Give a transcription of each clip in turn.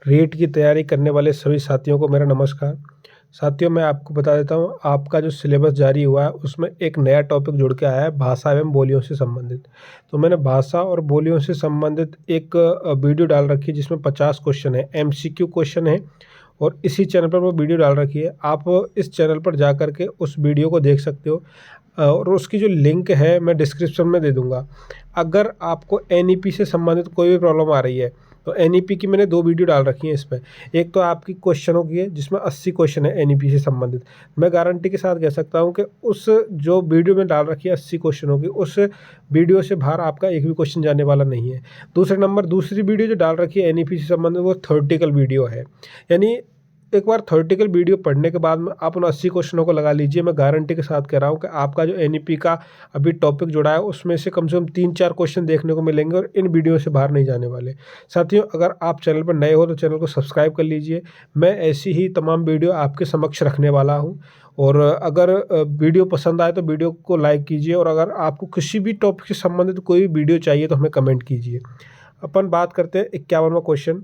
रीट की तैयारी करने वाले सभी साथियों को मेरा नमस्कार। साथियों, मैं आपको बता देता हूँ, आपका जो सिलेबस जारी हुआ है उसमें एक नया टॉपिक जुड़ के आया है, भाषा एवं बोलियों से संबंधित। तो मैंने भाषा और बोलियों से संबंधित एक वीडियो डाल रखी है जिसमें 50 क्वेश्चन है, एमसीक्यू क्वेश्चन है, और इसी चैनल पर वो वीडियो डाल रखी है। आप इस चैनल पर जा कर के उस वीडियो को देख सकते हो, और उसकी जो लिंक है मैं डिस्क्रिप्शन में दे दूँगा। अगर आपको एनईपी से संबंधित कोई भी प्रॉब्लम आ रही है तो एनईपी की मैंने 2 वीडियो डाल रखी हैं इसमें। एक तो आपकी क्वेश्चनों की है जिसमें 80 क्वेश्चन है एनईपी से संबंधित। मैं गारंटी के साथ कह सकता हूँ कि उस जो वीडियो में डाल रखी है 80 क्वेश्चनों की, उस वीडियो से बाहर आपका एक भी क्वेश्चन जाने वाला नहीं है। दूसरे नंबर, दूसरी वीडियो जो डाल रखी है एनईपी से संबंधित, वो थ्योरेटिकल वीडियो है। यानी एक बार थ्योरेटिकल वीडियो पढ़ने के बाद में आप उन 80 क्वेश्चनों को लगा लीजिए। मैं गारंटी के साथ कह रहा हूँ कि आपका जो एनईपी का अभी टॉपिक जुड़ा है उसमें से कम 3-4 क्वेश्चन देखने को मिलेंगे और इन वीडियो से बाहर नहीं जाने वाले। साथियों, अगर आप चैनल पर नए हो तो चैनल को सब्सक्राइब कर लीजिए। मैं ऐसी ही तमाम वीडियो आपके समक्ष रखने वाला हूँ। और अगर वीडियो पसंद आए तो वीडियो को लाइक कीजिए, और अगर आपको किसी भी टॉपिक से संबंधित कोई भी वीडियो चाहिए तो हमें कमेंट कीजिए। अपन बात करते हैं 51वां क्वेश्चन।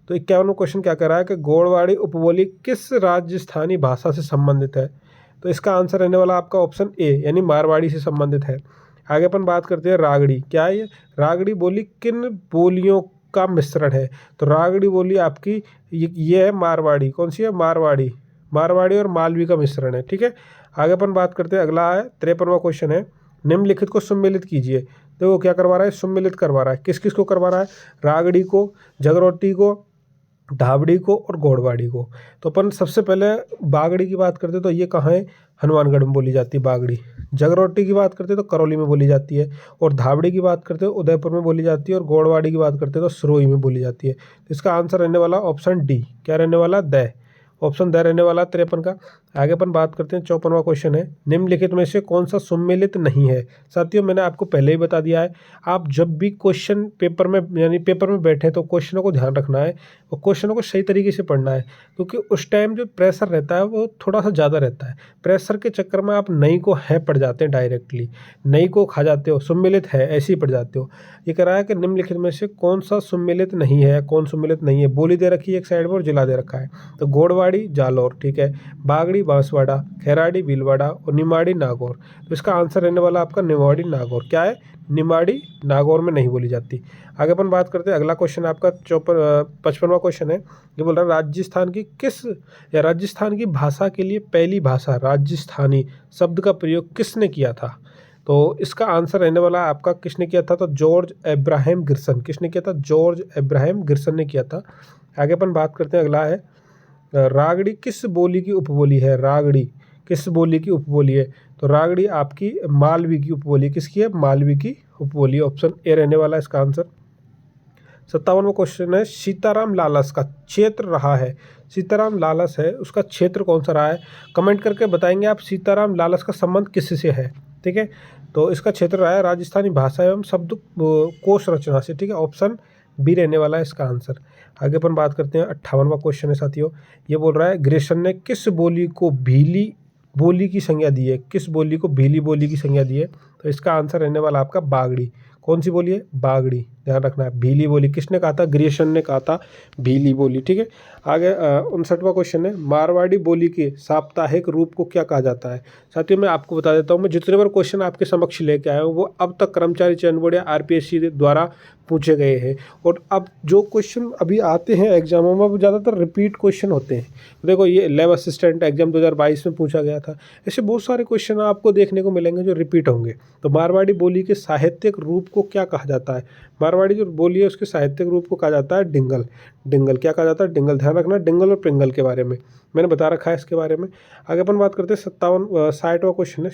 तो 51वां क्वेश्चन क्या कह रहा है कि गोड़वाड़ी उपबोली किस राजस्थानी भाषा से संबंधित है? तो इसका आंसर रहने वाला आपका ऑप्शन ए, यानी मारवाड़ी से संबंधित है। आगे अपन बात करते हैं रागड़ी। क्या है ये? रागड़ी बोली किन बोलियों का मिश्रण है? तो रागड़ी बोली आपकी ये है मारवाड़ी। कौन सी है? मारवाड़ी। मारवाड़ी और मालवी का मिश्रण है, ठीक है। आगे अपन बात करते हैं, अगला है 53वां क्वेश्चन है, निम्नलिखित को सम्मिलित कीजिए। तो वो क्या करवा रहा है? सम्मिलित करवा रहा है। किस किस को करवा रहा है? रागड़ी को, जगरोटी को, ढाबड़ी को और गोड़वाड़ी को। तो अपन सबसे पहले बागड़ी की बात करते हैं तो ये कहाँ है? हनुमानगढ़ में बोली जाती है बागड़ी। जगरोटी की बात करते हैं तो करौली में बोली जाती है, और धाबड़ी की बात करते हैं उदयपुर में बोली जाती है, और गोड़वाड़ी की बात करते हैं तो सिरोही में बोली जाती है। तो इसका आंसर रहने वाला ऑप्शन डी। क्या रहने वाला? द। ऑप्शन द रहने वाला 53 का। आगे अपन बात करते हैं, 54वां क्वेश्चन है, निम्नलिखित में से कौन सा सम्मिलित नहीं है? साथियों, मैंने आपको पहले ही बता दिया है, आप जब भी क्वेश्चन पेपर में यानी पेपर में बैठे तो क्वेश्चनों को ध्यान रखना है और क्वेश्चनों को सही तरीके से पढ़ना है, क्योंकि उस टाइम जो प्रेशर रहता है वो थोड़ा सा ज़्यादा रहता है। प्रेशर के चक्कर में आप नहीं को है पढ़ जाते हैं, डायरेक्टली नहीं को खा जाते हो, सम्मिलित है ऐसे ही पढ़ जाते हो। ये कह रहा है कि निम्नलिखित में से कौन सा सम्मिलित नहीं है, कौन सम्मिलित नहीं है? बोली दे रखी है एक साइड में और जिला दे रखा है। तो गोड़वाड़ी जालौर, ठीक है, बागड़ी बांसवाड़ा, खैराड़ी भीलवाड़ा और निमाड़ी नागौर। तो इसका आंसर रहने वाला आपका निमाड़ी नागौर। क्या है? निमाड़ी नागौर में नहीं बोली जाती। आगे अपन बात करते हैं, अगला क्वेश्चन आपका 55वां क्वेश्चन है। ये बोल रहा है राजस्थान की भाषा के लिए पहली भाषा राजस्थानी शब्द का प्रयोग किसने किया था? तो इसका आंसर रहने वाला आपका किसने किया था? तो जॉर्ज एब्राहम गिब्सन। किसने किया था? जॉर्ज एब्राहम गिब्सन ने किया था। आगे अपन बात करते हैं, अगला है रागड़ी किस बोली की उपबोली है? रागड़ी किस बोली की उपबोली है? तो रागड़ी आपकी मालवी की उपबोली। किसकी है? मालवी की उपबोली। ऑप्शन ए रहने वाला इसका आंसर। 57वां क्वेश्चन है, सीताराम लालस का क्षेत्र रहा है। सीताराम लालस है, उसका क्षेत्र कौन सा रहा है? कमेंट करके बताएंगे आप सीताराम लालस का संबंध किससे है, ठीक है। तो इसका क्षेत्र रहा है राजस्थानी भाषा एवं शब्द कोश रचना से, ठीक है। ऑप्शन बी रहने वाला है इसका आंसर। आगे अपन बात करते हैं, 58वां क्वेश्चन है साथियों। ये बोल रहा है ग्रेसन ने किस बोली को भीली बोली की संज्ञा दी है? किस बोली को भीली बोली की संज्ञा दी है? तो इसका आंसर रहने वाला आपका बागड़ी। कौन सी बोली है? बागड़ी। ध्यान रखना है, भीली बोली किसने कहा था? ग्रेसन ने कहा था भीली बोली, ठीक है। आगे 59वां क्वेश्चन है, मारवाड़ी बोली के साप्ताहिक रूप को क्या कहा जाता है? साथियों, मैं आपको बता देता हूँ, मैं जितने बार क्वेश्चन आपके समक्ष लेके आया हूँ वो अब तक कर्मचारी चयन बोर्ड या आरपीएससी द्वारा पूछे गए हैं, और अब जो क्वेश्चन अभी आते हैं एग्जामों में वो ज़्यादातर रिपीट क्वेश्चन होते हैं। देखो, ये लैब असिस्टेंट एग्जाम 2022 में पूछा गया था। ऐसे बहुत सारे क्वेश्चन आपको देखने को मिलेंगे जो रिपीट होंगे। तो मारवाड़ी बोली के साहित्यिक रूप को क्या कहा जाता है? मारवाड़ी जो बोली है उसके साहित्यिक रूप को कहा जाता है डिंगल। डिंगल क्या कहा जाता है? डिंगल। ध्यान रखना, डिंगल और पिंगल के बारे में मैंने बता रखा है इसके बारे में। आगे अपन बात करते हैं 60वां क्वेश्चन है,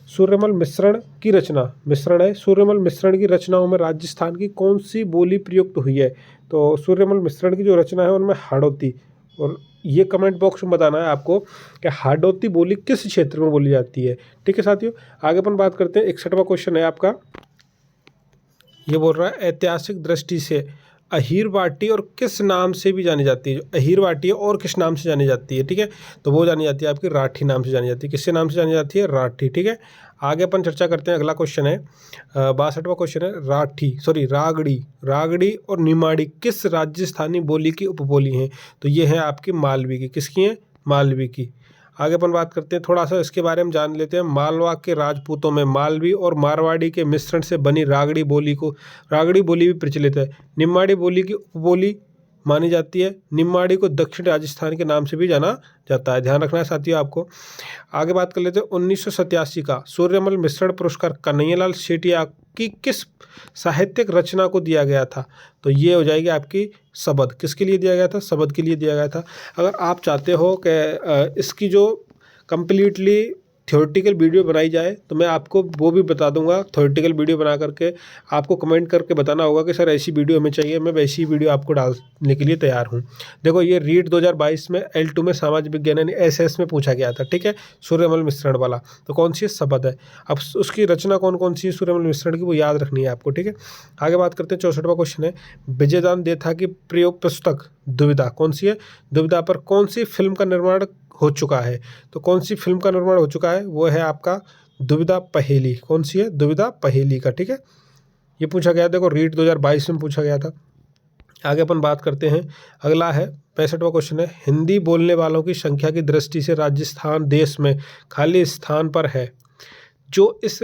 सूर्यमल मिश्रण की रचना, मिश्रण है, सूर्यमल मिश्रण की रचनाओं में राजस्थान की कौन सी बोली प्रयुक्त हुई है? तो सूर्यमल मिश्रण की जो रचना है उनमें हाड़ौती, और ये कमेंट बॉक्स में बताना है आपको कि हाड़ौती बोली किस क्षेत्र में बोली जाती है, ठीक है साथियों। आगे अपन बात करते हैं, 61वां क्वेश्चन है आपका। ये बोल रहा है ऐतिहासिक दृष्टि से अहीर वाटी और किस नाम से भी जानी जाती है? जो अहीर वाटी है और किस नाम से जानी जाती है, ठीक है। तो वो जानी जाती है आपकी राठी नाम से जानी जाती है। किससे नाम से जानी जाती है? राठी, ठीक है। आगे अपन चर्चा करते हैं। अगला क्वेश्चन है 62वां क्वेश्चन है, रागड़ी और निमाड़ी किस राजस्थानी बोली की उपबोली हैं? तो ये है आपकी मालवी की। किसकी है? मालवी की। आगे अपन बात करते हैं, थोड़ा सा इसके बारे में जान लेते हैं। मालवा के राजपूतों में मालवी और मारवाड़ी के मिश्रण से बनी रागड़ी बोली भी प्रचलित है। निमाड़ी बोली की उपबोली मानी जाती है। निमाड़ी को दक्षिण राजस्थान के नाम से भी जाना जाता है, ध्यान रखना है साथियों आपको। आगे बात कर लेते हैं 1987 का सूर्यमल मिश्रण पुरस्कार कन्हैयालाल सेठिया की किस साहित्यिक रचना को दिया गया था? तो ये हो जाएगी आपकी शबद। किसके लिए दिया गया था? शबद के लिए दिया गया था। अगर आप चाहते हो कि इसकी जो कंप्लीटली थ्योरेटिकल वीडियो बनाई जाए तो मैं आपको वो भी बता दूंगा। थ्योरेटिकल वीडियो बना करके आपको कमेंट करके बताना होगा कि सर ऐसी वीडियो हमें चाहिए, मैं वैसी वीडियो आपको डालने के लिए तैयार हूँ। देखो ये रीट 2022 में L2 में सामाजिक विज्ञान यानी SS में पूछा गया था, ठीक है, सूर्यमल मिश्रण वाला। तो कौन सी शबद है? अब उसकी रचना कौन कौन सी है सूर्यमल मिश्रण की, वो याद रखनी है आपको, ठीक है। आगे बात करते हैं 64वां क्वेश्चन है, विजयदान देथा की प्रयोग पुस्तक दुविधा कौन सी है? दुविधा पर कौन सी फिल्म का निर्माण हो चुका है? तो कौन सी फिल्म का निर्माण हो चुका है? वो है आपका दुविधा पहेली। कौन सी है? दुविधा पहेली का, ठीक है। ये पूछा गया, देखो रीट 2022 में पूछा गया था। आगे अपन बात करते हैं, अगला है 65वां क्वेश्चन है, हिंदी बोलने वालों की संख्या की दृष्टि से राजस्थान देश में खाली स्थान पर है जो इस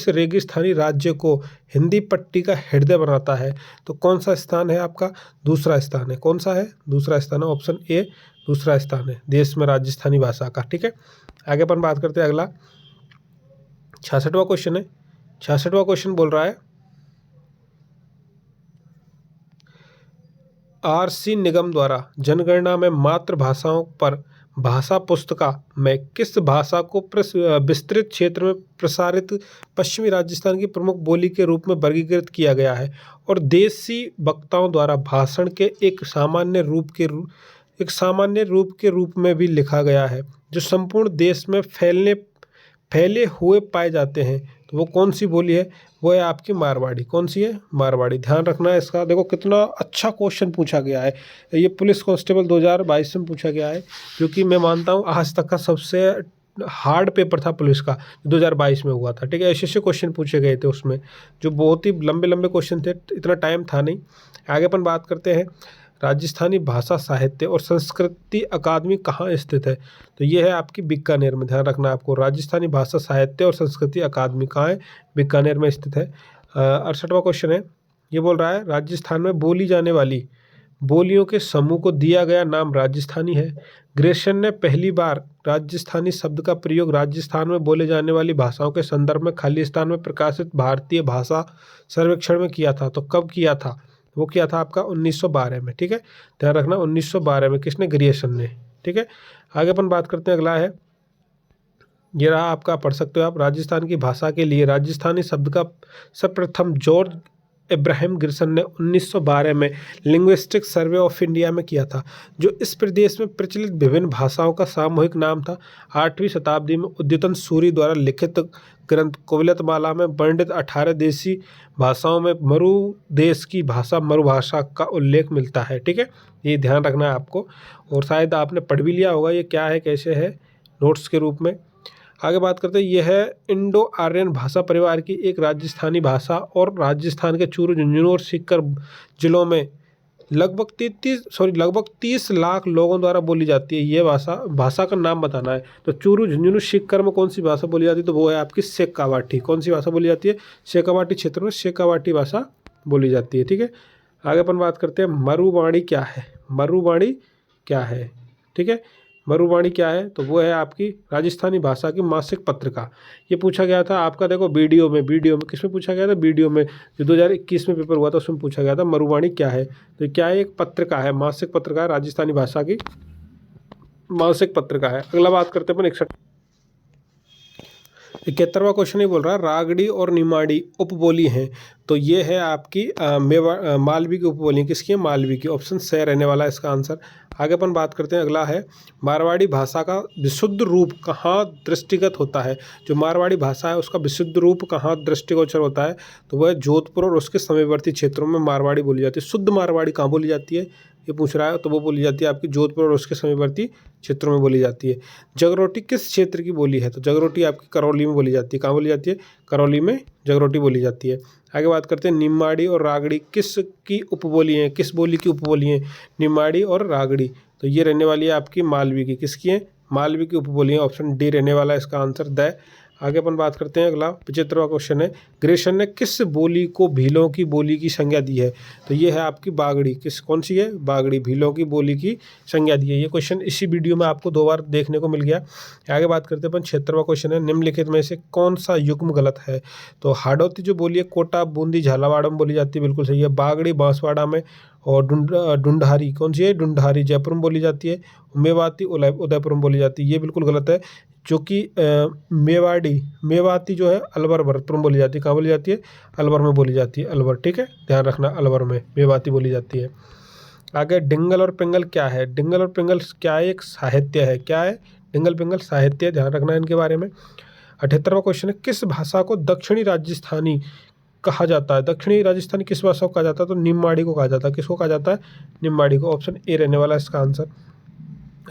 रेगिस्तानी राज्य को हिंदी पट्टी का हृदय बनाता है। तो कौन सा स्थान है आपका? दूसरा स्थान है। कौन सा है? दूसरा स्थान है, ऑप्शन ए दूसरा स्थान है देश में राजस्थानी भाषा का, ठीक है। आगे अपन बात करते हैं, अगला 66वां क्वेश्चन है। 66वां क्वेश्चन बोल रहा है, RC निगम द्वारा जनगणना में मातृभाषाओं पर भाषा पुस्तिका में किस भाषा को विस्तृत क्षेत्र में प्रसारित पश्चिमी राजस्थान की प्रमुख बोली के रूप में वर्गीकृत किया गया है और देसी वक्ताओं द्वारा भाषण के एक सामान्य रूप के रूप में भी लिखा गया है, जो संपूर्ण देश में फैले हुए पाए जाते हैं? तो वो कौन सी बोली है? वो है आपकी मारवाड़ी। कौन सी है? मारवाड़ी। ध्यान रखना है इसका। देखो कितना अच्छा क्वेश्चन पूछा गया है। ये पुलिस कांस्टेबल 2022 में पूछा गया है, क्योंकि मैं मानता हूँ आज तक का सबसे हार्ड पेपर था पुलिस का, 2022 में हुआ था, ठीक है। ऐसे क्वेश्चन पूछे गए थे उसमें, जो बहुत ही लंबे क्वेश्चन थे, इतना टाइम था नहीं। आगे अपन बात करते हैं, राजस्थानी भाषा साहित्य और संस्कृति अकादमी कहाँ स्थित है? तो ये है आपकी बीकानेर में। ध्यान रखना है आपको, राजस्थानी भाषा साहित्य और संस्कृति अकादमी कहाँ है? बीकानेर में स्थित है। 68वां क्वेश्चन है, ये बोल रहा है, राजस्थान में बोली जाने वाली बोलियों के समूह को दिया गया नाम राजस्थानी है। ग्रेसन ने पहली बार राजस्थानी शब्द का प्रयोग राजस्थान में बोले जाने वाली भाषाओं के संदर्भ में खालिस्तान में प्रकाशित भारतीय भाषा सर्वेक्षण में किया था। तो कब किया था? वो किया था आपका 1912 में, ठीक है। ध्यान रखना 1912 में। किसने? ग्रियर्सन ने, ठीक है। आगे अपन बात करते हैं, अगला है, ये रहा आपका, पढ़ सकते हो आप, राजस्थान की भाषा के लिए राजस्थानी शब्द का सर्वप्रथम जॉर्ज इब्राहिम ग्रियर्सन ने 1912 में लिंग्विस्टिक सर्वे ऑफ इंडिया में किया था, जो इस प्रदेश में प्रचलित विभिन्न भाषाओं का सामूहिक नाम था। 8वीं शताब्दी में उद्यतन सूरी द्वारा लिखित ग्रंथ कुवलयमाला में वर्णित 18 देशी भाषाओं में मरु देश की भाषा मरुभाषा का उल्लेख मिलता है, ठीक है। ये ध्यान रखना है आपको, और शायद आपने पढ़ भी लिया होगा ये क्या है कैसे है, नोट्स के रूप में। आगे बात करते हैं, यह है इंडो आर्यन भाषा परिवार की एक राजस्थानी भाषा और राजस्थान के चूरू, झुंझुनू और सीकर जिलों में लगभग 30 लाख लोगों द्वारा बोली जाती है। ये भाषा का नाम बताना है। तो चूरू, झुंझुनू, सीकर में कौन सी भाषा बोली जाती है? तो वो है आपकी शेखावाटी। कौन सी भाषा बोली जाती है? शेखावाटी क्षेत्र में शेखावाटी भाषा बोली जाती है, ठीक है। आगे अपन बात करते हैं, मरुवाणी क्या है? मरुवाणी क्या है, ठीक है। मरुवाणी क्या है? तो वो है आपकी राजस्थानी भाषा की मासिक पत्रिका। ये पूछा गया था आपका, देखो वीडियो में किसमें पूछा गया था? वीडियो में, जो 2021 में पेपर हुआ था उसमें पूछा गया था मरुवाणी क्या है। तो क्या है? एक पत्रिका है, मासिक पत्रिका है, राजस्थानी भाषा की मासिक पत्रिका है। अगला बात करते हैं 71वां क्वेश्चन ही बोल रहा है, रागड़ी और निमाड़ी उपबोली हैं। तो ये है आपकी मालवी की उपबोली। किसकी है? मालवी की। ऑप्शन से रहने वाला है इसका आंसर। आगे अपन बात करते हैं, अगला है, मारवाड़ी भाषा का विशुद्ध रूप कहाँ दृष्टिगत होता है? जो मारवाड़ी भाषा है उसका विशुद्ध रूप कहाँ दृष्टिगोचर होता है? तो वह जोधपुर और उसके समीपवर्ती क्षेत्रों में मारवाड़ी बोली जाती है। शुद्ध मारवाड़ी कहाँ बोली जाती है? ये पूछ रहा है, तो वो बोली जाती है आपकी जोधपुर और उसके समीपवर्ती क्षेत्रों में बोली जाती है। जगरोटी किस क्षेत्र की बोली है? तो जगरोटी आपकी करौली में बोली जाती है। कहाँ बोली जाती है? करौली में जगरोटी बोली जाती है। आगे बात करते हैं, निम्माड़ी और रागड़ी किस की उपबोली हैं? किस बोली की उपबोली हैं निम्माड़ी और रागड़ी? तो ये रहने वाली है आपकी मालवी की। किसकी है? मालवी की उपबोली है। ऑप्शन डी रहने वाला है इसका आंसर द। आगे अपन बात करते हैं, अगला 75वां क्वेश्चन है, ग्रेशन ने किस बोली को भीलों की बोली की संज्ञा दी है? तो ये है आपकी बागड़ी। कौन सी है? बागड़ी, भीलों की बोली की संज्ञा दी है। ये क्वेश्चन इसी वीडियो में आपको 2 बार देखने को मिल गया। आगे बात करते हैं अपन 76वां क्वेश्चन है, निम्नलिखित में से कौन सा युग्म गलत है? तो हाड़ौती जो बोली है कोटा, बूंदी, झालावाड़ में बोली जाती है, बिल्कुल सही है। बागड़ी बांसवाड़ा में, और ढूंढारी कौन सी है? ढूंढारी जयपुर में बोली जाती है। मेवाती उदयपुर में बोली जाती है। ये बिल्कुल गलत है, जो कि मेवाती जो है अलवर भरतपुर में बोली जाती है। कहाँ बोली जाती है? अलवर में बोली जाती है, अलवर। ठीक है, ध्यान रखना, अलवर में मेवाती बोली जाती है। आगे डिंगल और पिंगल क्या है? डिंगल और पिंगल क्या है? एक साहित्य है। क्या है? डिंगल पिंगल साहित्य, ध्यान रखना इनके बारे में। 78वां क्वेश्चन है, किस भाषा को दक्षिणी राजस्थानी कहा जाता है? दक्षिणी राजस्थानी किस भाषा को कहा जाता है? तो निम्बाड़ी को कहा जाता है। किसको कहा जाता है? निम्बाड़ी को। ऑप्शन ए रहने वाला है इसका आंसर।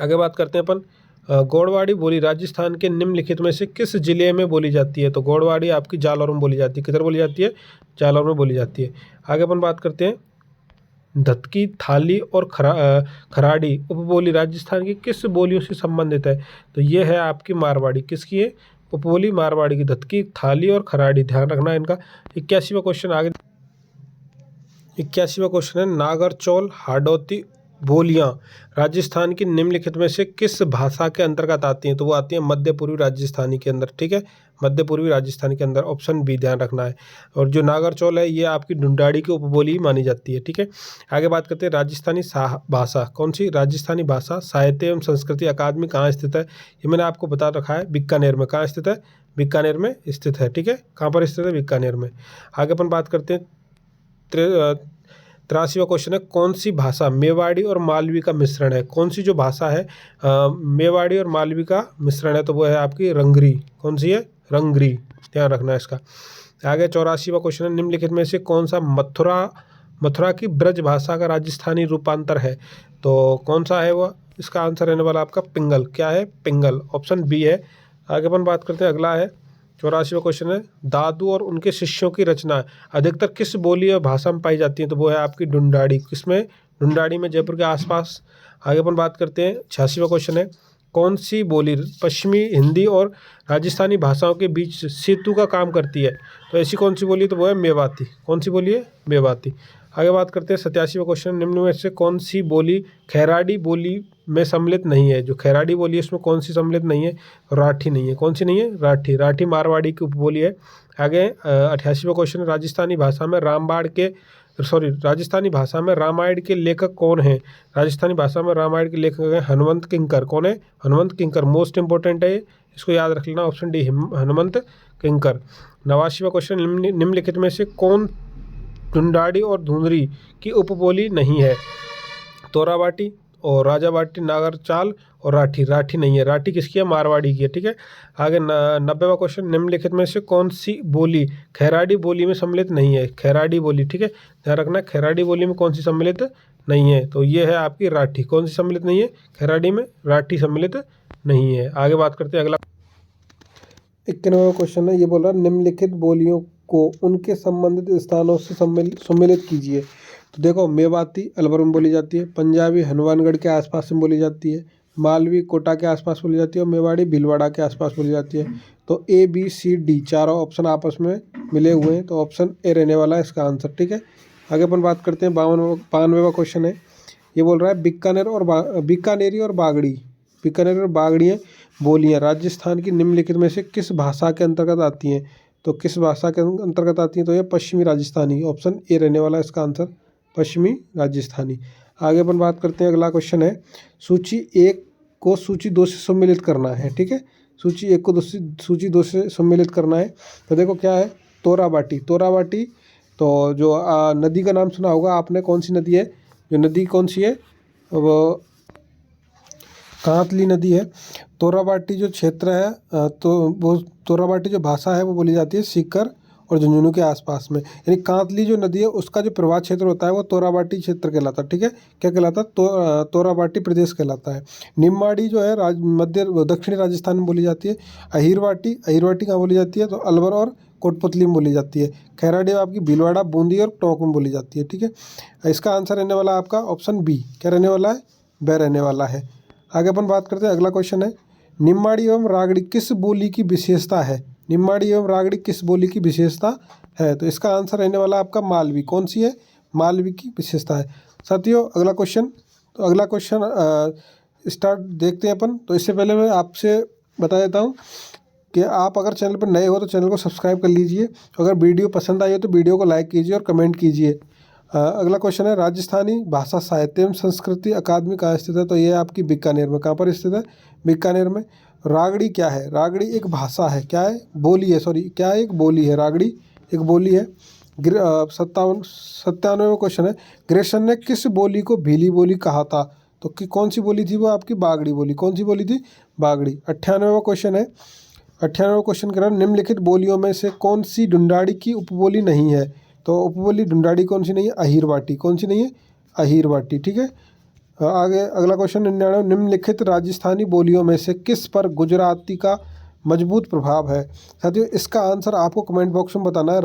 आगे बात करते हैं अपन, गौड़वाड़ी बोली राजस्थान के निम्नलिखित में से किस जिले में बोली जाती है? तो गौड़वाड़ी आपकी जालौर में बोली जाती है। किधर बोली जाती है? जालौर में बोली जाती है। आगे अपन बात करते हैं, धतकी, थाली और खराड़ी उपबोली राजस्थान की किस बोलियों से संबंधित है? तो ये है आपकी मारवाड़ी। किसकी है? उपबोली मारवाड़ी की, धतकी, थाली और खराड़ी। ध्यान रखना इनका। 81वां क्वेश्चन आगे, 81वां क्वेश्चन है, नागरचौल हाड़ौती बोलियां राजस्थान की निम्नलिखित में से किस भाषा के अंतर्गत आती हैं? तो वो आती हैं मध्य पूर्वी राजस्थानी के अंदर। ठीक है, मध्य पूर्वी राजस्थानी के अंदर। ऑप्शन बी ध्यान रखना है। और जो नागरचौल है ये आपकी ढूंढाड़ी की उपबोली मानी जाती है। ठीक है, आगे बात करते हैं, राजस्थानी भाषा कौन सी? राजस्थानी भाषा साहित्य एवं संस्कृति अकादमी कहाँ स्थित है? ये मैंने आपको बता रखा है, बीकानेर में। कहाँ स्थित है? बीकानेर में स्थित है। ठीक है, कहाँ पर स्थित है? बीकानेर में। आगे अपन बात करते हैं, 83वां क्वेश्चन है, कौन सी भाषा मेवाड़ी और मालवी का मिश्रण है? कौन सी जो भाषा है मेवाड़ी और मालवी का मिश्रण है? तो वो है आपकी रंगरी। कौन सी है? रंगरी, ध्यान रखना है इसका। आगे 84वां क्वेश्चन है, निम्नलिखित में से कौन सा मथुरा की ब्रज भाषा का राजस्थानी रूपांतर है? तो कौन सा है वो? इसका आंसर रहने वाला आपका पिंगल। क्या है? पिंगल। ऑप्शन बी है। आगे अपन बात करते हैं, अगला है 84वां क्वेश्चन है, दादू और उनके शिष्यों की रचना अधिकतर किस बोली और भाषा में पाई जाती है? तो वो है आपकी ढूंढाड़ी। किसमें? ढूंढाड़ी में, जयपुर के आसपास। आगे अपन बात करते हैं, 86वां क्वेश्चन है, कौन सी बोली पश्चिमी हिंदी और राजस्थानी भाषाओं के बीच सेतु का काम करती है? तो ऐसी कौन सी बोली? तो वो है मेवाती। कौन सी बोली है? मेवाती। आगे बात करते हैं, 87वां क्वेश्चन, निम्न में से कौन सी बोली खैराड़ी बोली में सम्मिलित नहीं है? जो खैराड़ी बोली है उसमें कौन सी सम्मिलित नहीं है? राठी नहीं है। कौन सी नहीं है? राठी। राठी मारवाड़ी की उपबोली है। आगे 88वां क्वेश्चन, राजस्थानी भाषा में रामायण के लेखक कौन हैं? राजस्थानी भाषा में रामायण के लेखक हैं हनुमंत किंकर। कौन है? हनुमंत किंकर। मोस्ट इंपॉर्टेंट है, इसको याद रख लेना। ऑप्शन डी हनुमंत किंकर। 89वां क्वेश्चन, निम्नलिखित में से कौन ढूंढाड़ी और धुंधरी की उपबोली नहीं है? तोराबाटी और राजाबाटी, नागरचाल और राठी। राठी नहीं है। राठी किसकी है? मारवाड़ी की है। ठीक है, आगे 90वां क्वेश्चन, निम्नलिखित में से कौन सी बोली खैराड़ी बोली में सम्मिलित नहीं है? खैराड़ी बोली। ठीक है, ध्यान रखना, खैराड़ी बोली में कौन सी सम्मिलित नहीं है? तो ये है आपकी राठी। कौन सी सम्मिलित नहीं है? खैराड़ी में राठी सम्मिलित नहीं है। आगे बात करते हैं, अगला 91वां क्वेश्चन है, ये बोल रहा है, निम्नलिखित बोलियों को उनके संबंधित स्थानों से सम्मिलित कीजिए। तो देखो, मेवाती अलवर में बोली जाती है, पंजाबी हनुमानगढ़ के आसपास में बोली जाती है, मालवी कोटा के आसपास बोली जाती है, और मेवाड़ी भीलवाड़ा के आसपास बोली जाती है। तो ए बी सी डी चारों ऑप्शन आपस में मिले हुए हैं, तो ऑप्शन ए रहने वाला है इसका आंसर। ठीक है, आगे अपन बात करते हैं, 92वां क्वेश्चन है, ये बोल रहा है, बीकानेरी और बागड़ियाँ बोलियाँ राजस्थान की निम्नलिखित में से किस भाषा के अंतर्गत आती हैं? तो किस भाषा के अंतर्गत आती हैं? तो ये पश्चिमी राजस्थानी। ऑप्शन ए रहने वाला है इसका आंसर, पश्चिमी राजस्थानी। आगे अपन बात करते हैं, अगला क्वेश्चन है, सूची 1 को सूची 2 से सम्मिलित करना है। ठीक है, सूची 1 को सूची 2 से सम्मिलित करना है। तो देखो क्या है, तोराबाटी। तो जो नदी का नाम सुना होगा आपने, कौन सी नदी है? जो नदी कौन सी है वो कांतली नदी है। तोराबाटी जो क्षेत्र है तो वो तोराबाटी जो भाषा है वो बोली जाती है सीकर और झुंझुनू के आसपास में। यानी कांतली जो नदी है उसका जो प्रवाह क्षेत्र होता है वो तोराबाटी क्षेत्र कहलाता है। ठीक है, क्या कहलाता है? तोराबाटी प्रदेश कहलाता है। निम्माड़ी जो है मध्य दक्षिणी राजस्थान में बोली जाती है। अहिरवाटी कहाँ बोली जाती है? तो अलवर और कोटपुतली में बोली जाती है। खैराडीह आपकी भीलवाड़ा, बूंदी और टोंक में बोली जाती है। ठीक है, इसका आंसर रहने वाला है आपका ऑप्शन बी। क्या रहने वाला है? ब रहने वाला है। आगे अपन बात करते हैं, अगला क्वेश्चन है, निम्माड़ी एवं रागड़ी किस बोली की विशेषता है? निम्माड़ी एवं रागड़ी किस बोली की विशेषता है? तो इसका आंसर रहने वाला आपका मालवी। कौन सी है? मालवी की विशेषता है। साथियों अगला क्वेश्चन, तो अगला क्वेश्चन स्टार्ट देखते हैं अपन। तो इससे पहले मैं आपसे बता देता हूँ कि आप अगर चैनल पर नए हो तो चैनल को सब्सक्राइब कर लीजिए। अगर वीडियो पसंद आई हो तो वीडियो को लाइक कीजिए और कमेंट कीजिए। अगला क्वेश्चन है, राजस्थानी भाषा साहित्य एवं संस्कृति अकादमी कहाँ स्थित है? तो ये आपकी बीकानेर में। कहाँ पर स्थित है? बीकानेर में। रागड़ी क्या है? रागड़ी एक भाषा है। क्या है? बोली है, सॉरी क्या है? एक बोली है। रागड़ी एक बोली है। 97वां क्वेश्चन है, ग्रेसन ने किस बोली को भीली बोली कहा था? तो कौन सी बोली थी वो? आपकी बागड़ी बोली। कौन सी बोली थी? बागड़ी। 98वां क्वेश्चन है, 98वां क्वेश्चन कह रहा है, निम्नलिखित बोलियों में से कौन सी ढूंढाड़ी की उपबोली नहीं है? तो उपबोली ढूंढाड़ी कौन सी नहीं है? अहीरवाटी। कौन सी नहीं है? अहीरवाटी। ठीक है, आगे अगला क्वेश्चन 99, निम्नलिखित राजस्थानी बोलियों में से किस पर गुजराती का मजबूत प्रभाव है? साथियों इसका आंसर आपको कमेंट बॉक्स में बताना है।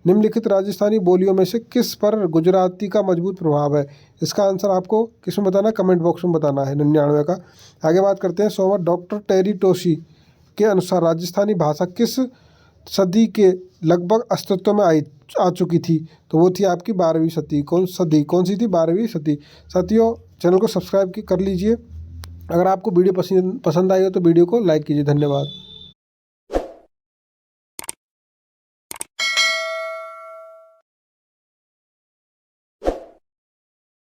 निम्नलिखित राजस्थानी बोलियों में से किस पर गुजराती का मजबूत प्रभाव है? इसका आंसर आपको किस में बताना है? कमेंट बॉक्स में बताना है 99 का। आगे बात करते हैं 100वां, डॉक्टर टेरी टोसी के अनुसार राजस्थानी भाषा किस सदी के लगभग अस्तित्व में आ चुकी थी? तो वो थी आपकी 12वीं सदी। कौन सी थी? 12वीं सदी। साथियों चैनल को सब्सक्राइब कर लीजिए। अगर आपको वीडियो पसंद आई हो तो वीडियो को लाइक कीजिए। धन्यवाद।